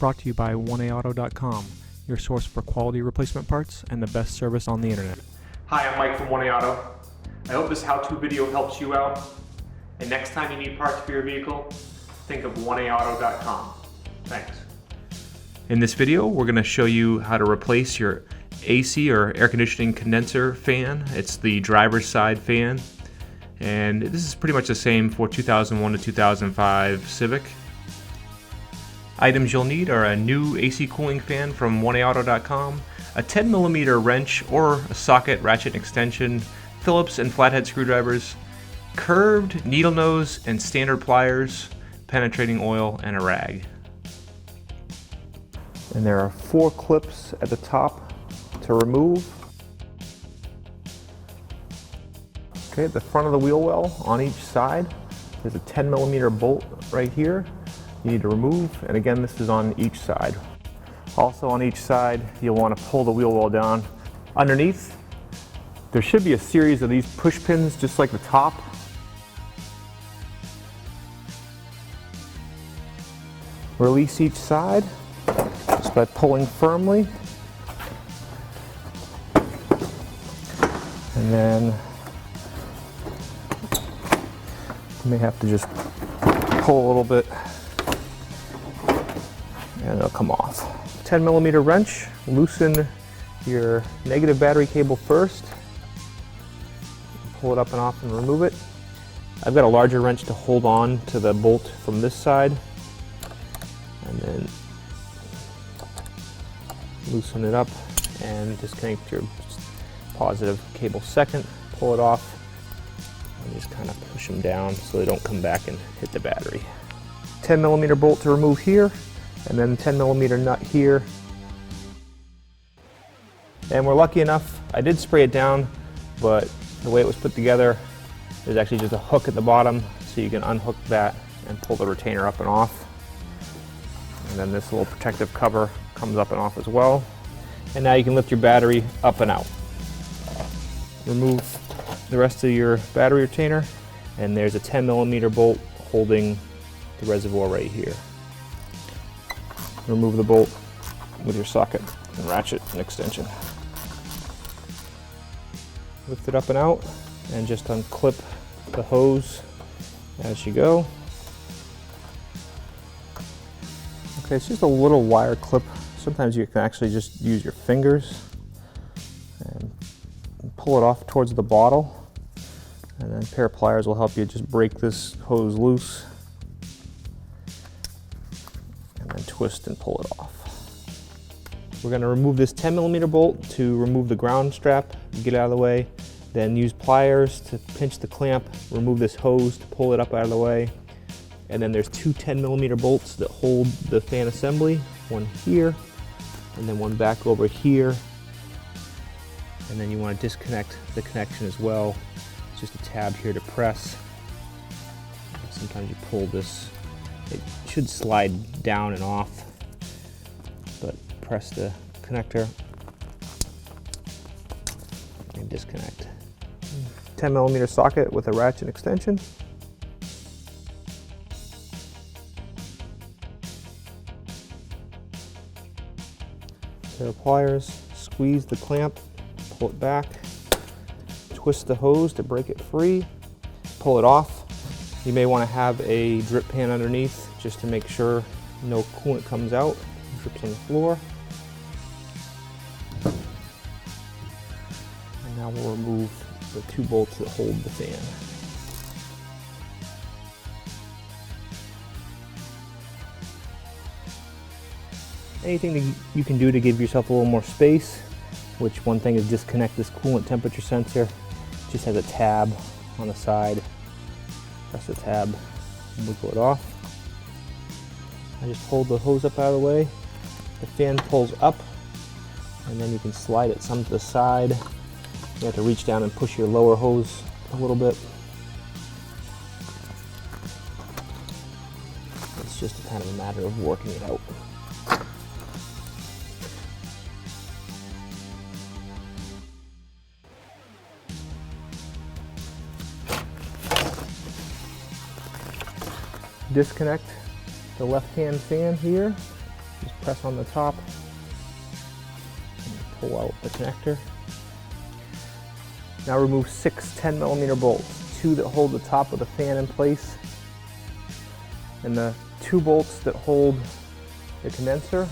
brought to you by 1AAuto.com, your source for quality replacement parts and the best service on the internet. Hi, I'm Mike from 1AAuto. I hope this how-to video helps you out. And next time you need parts for your vehicle, think of 1AAuto.com. Thanks. In this video, we're going to show you how to replace your AC or air conditioning condenser fan. It's the driver's side fan. And this is pretty much the same for 2001 to 2005 Civic. Items you'll need are a new AC cooling fan from 1AAuto.com, a 10mm wrench or a socket, ratchet extension, Phillips and flathead screwdrivers, curved needle nose and standard pliers, penetrating oil, and a rag. And there are 4 clips at the top to remove. Okay, at the front of the wheel well on each side, there's a 10mm bolt right here you need to remove, and again this is on each side. Also on each side you'll want to pull the wheel well down. Underneath there should be a series of these push pins just like the top. Release each side just by pulling firmly, and then you may have to just pull a little bit and it'll come off. 10mm wrench, loosen your negative battery cable first. Pull it up and off and remove it. I've got a larger wrench to hold on to the bolt from this side. And then loosen it up and disconnect your positive cable second. Pull it off and just kind of push them down so they don't come back and hit the battery. 10mm bolt to remove here, and then 10mm nut here. And we're lucky enough, I did spray it down, but the way it was put together, there's actually just a hook at the bottom, so you can unhook that and pull the retainer up and off. And then this little protective cover comes up and off as well. And now you can lift your battery up and out. Remove the rest of your battery retainer, and there's a 10mm bolt holding the reservoir right here. Remove the bolt with your socket and ratchet and extension. Lift it up and out and just unclip the hose as you go. Okay, it's just a little wire clip. Sometimes you can actually just use your fingers and pull it off towards the bottle, and then a pair of pliers will help you just break this hose loose and then twist and pull it off. We're going to remove this 10mm bolt to remove the ground strap, get it out of the way, then use pliers to pinch the clamp, remove this hose to pull it up out of the way. And then there's 2 10mm bolts that hold the fan assembly, one here and then one back over here. And then you want to disconnect the connection as well. It's just a tab here to press. Sometimes you pull this, it should slide down and off, but press the connector and disconnect. 10mm socket with a ratchet extension. Pair of pliers, squeeze the clamp, pull it back, twist the hose to break it free, pull it off. You may want to have a drip pan underneath just to make sure no coolant comes out, drips on the floor. And now we'll remove the 2 bolts that hold the fan. Anything that you can do to give yourself a little more space, which one thing is disconnect this coolant temperature sensor. It just has a tab on the side. Press the tab, wiggle it off. I just hold the hose up out of the way. The fan pulls up, and then you can slide it some to the side. You have to reach down and push your lower hose a little bit. It's just a kind of a matter of working it out. Disconnect the left-hand fan here, Just press on the top and pull out the connector. Now remove 6 10mm bolts, 2 that hold the top of the fan in place, and the 2 bolts that hold the condenser,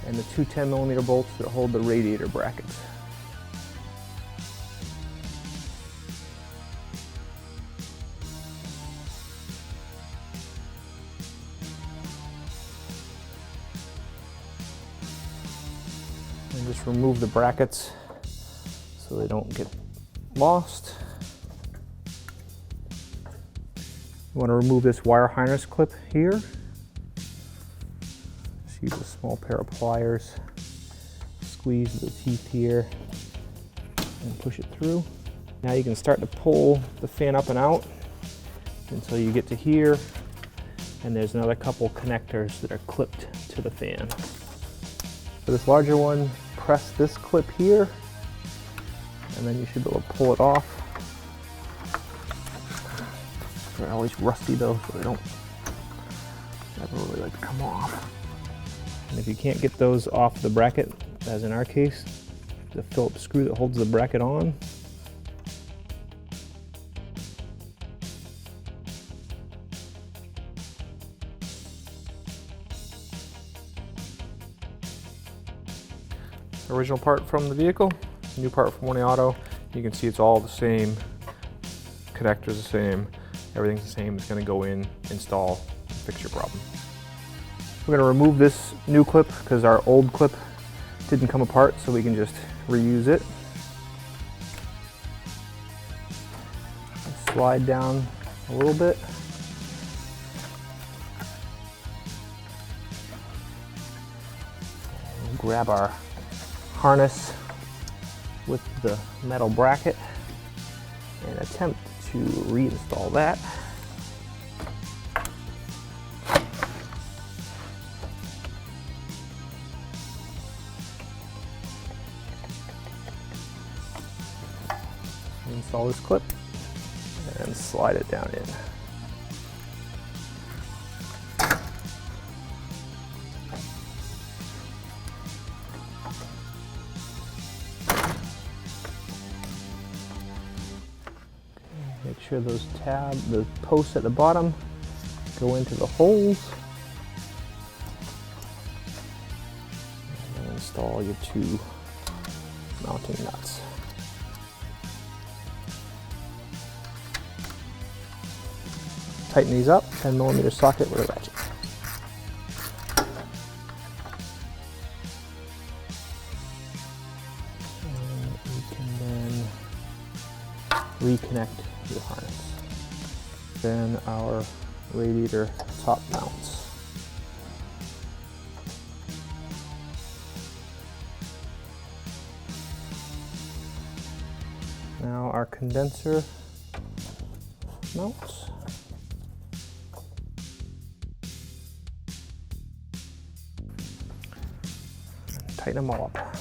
and the 2 10mm bolts that hold the radiator brackets. And just remove the brackets so they don't get lost. You want to remove this wire harness clip here. Just use a small pair of pliers, squeeze the teeth here, and push it through. Now you can start to pull the fan up and out until you get to here, and there's another couple connectors that are clipped to the fan. For this larger one, press this clip here, and then you should be able to pull it off. They're always rusty though, so they don't never really like to come off. And if you can't get those off the bracket, as in our case, the Phillips screw that holds the bracket on, original part from the vehicle, new part from One Auto. You can see it's all the same, connectors the same, everything's the same. It's going to go in, install, fix your problem. We're going to remove this new clip because our old clip didn't come apart, so we can just reuse it. Slide down a little bit. Grab our harness with the metal bracket and attempt to reinstall that. Install this clip and slide it down in. Make sure those the posts at the bottom go into the holes. And install your 2 mounting nuts. Tighten these up, 10mm socket with a ratchet. And you can then reconnect your harness. Then our radiator top mounts. Now our condenser mounts. Tighten them all up.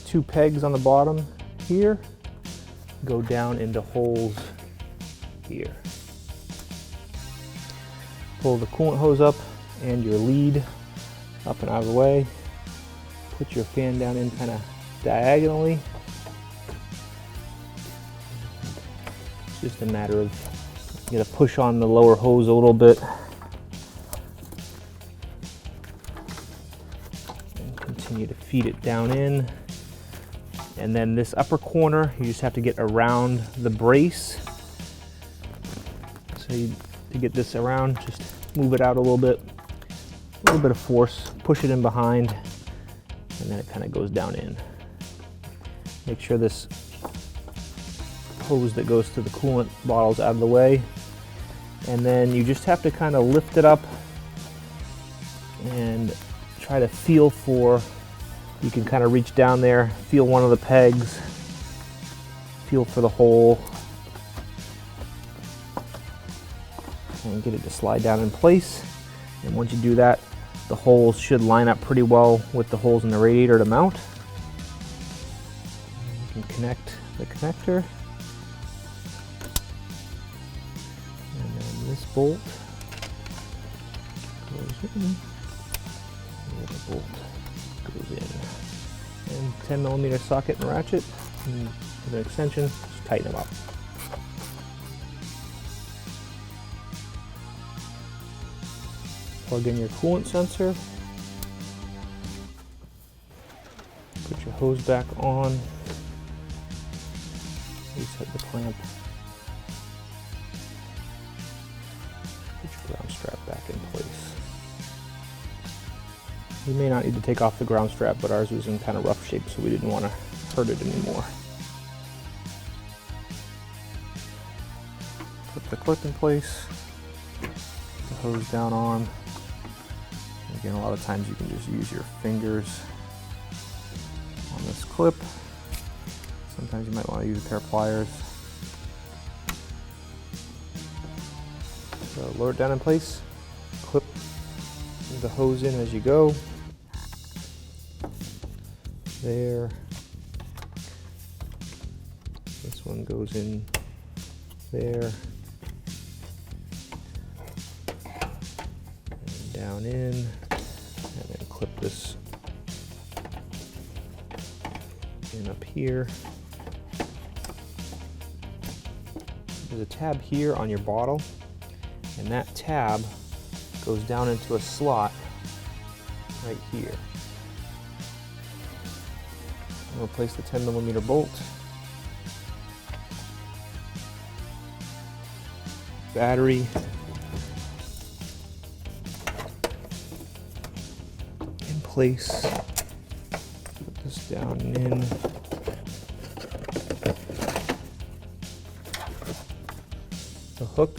Two pegs on the bottom here go down into holes here. Pull the coolant hose up and your lead up and out of the way. Put your fan down in kind of diagonally. It's just a matter of, you gotta push on the lower hose a little bit and continue to feed it down in. And then this upper corner, you just have to get around the brace. So to get this around, just move it out a little bit of force, push it in behind, and then it kind of goes down in. Make sure this hose that goes to the coolant bottle's out of the way. And then you just have to kind of lift it up and try to feel for, you can kind of reach down there, feel one of the pegs, feel for the hole, and get it to slide down in place. And once you do that, the holes should line up pretty well with the holes in the radiator to mount. You can connect the connector. And then this bolt goes in. The other bolt goes in. And 10mm socket and ratchet. And with an extension, just tighten them up. Plug in your coolant sensor. Put your hose back on. Reset the clamp. Put your ground strap back in place. You may not need to take off the ground strap, but ours was in kind of rough shape, so we didn't want to hurt it anymore. Put the clip in place. The hose down on. Again, a lot of times you can just use your fingers on this clip. Sometimes you might want to use a pair of pliers. So lower it down in place, clip the hose in as you go. There. This one goes in there. And down in. And then clip this in up here. There's a tab here on your bottle, and that tab goes down into a slot right here. I'll replace the 10mm bolt. Battery. In place. Put this down and in. The hook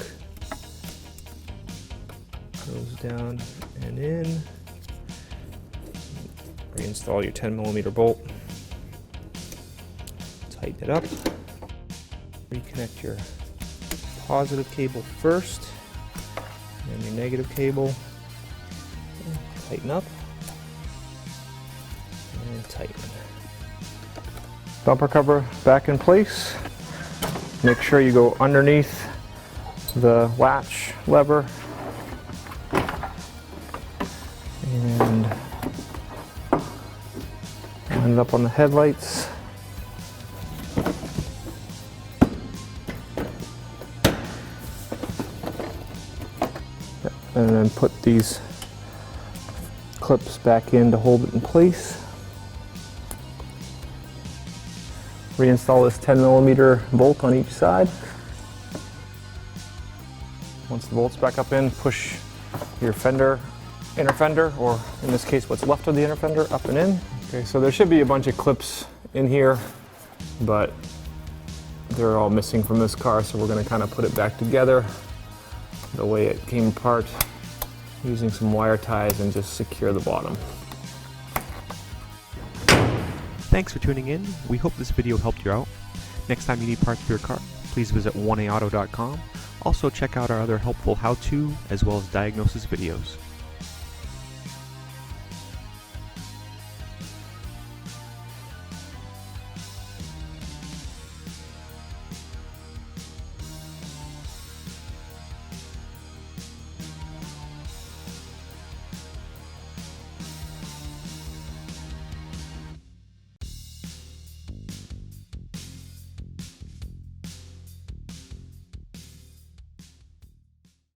goes down and in. Reinstall your 10mm bolt. Tighten it up. Reconnect your positive cable first, and your negative cable. Tighten up and tighten. Bumper cover back in place. Make sure you go underneath the latch lever and line it up on the headlights. And then put these clips back in to hold it in place. Reinstall this 10mm bolt on each side. Once the bolt's back up in, push your fender, inner fender, or in this case what's left of the inner fender, up and in. Okay, so there should be a bunch of clips in here, but they're all missing from this car, so we're going to kind of put it back together the way it came apart, using some wire ties, and just secure the bottom. Thanks for tuning in. We hope this video helped you out. Next time you need parts for your car, please visit 1aauto.com. Also check out our other helpful how-to as well as diagnosis videos.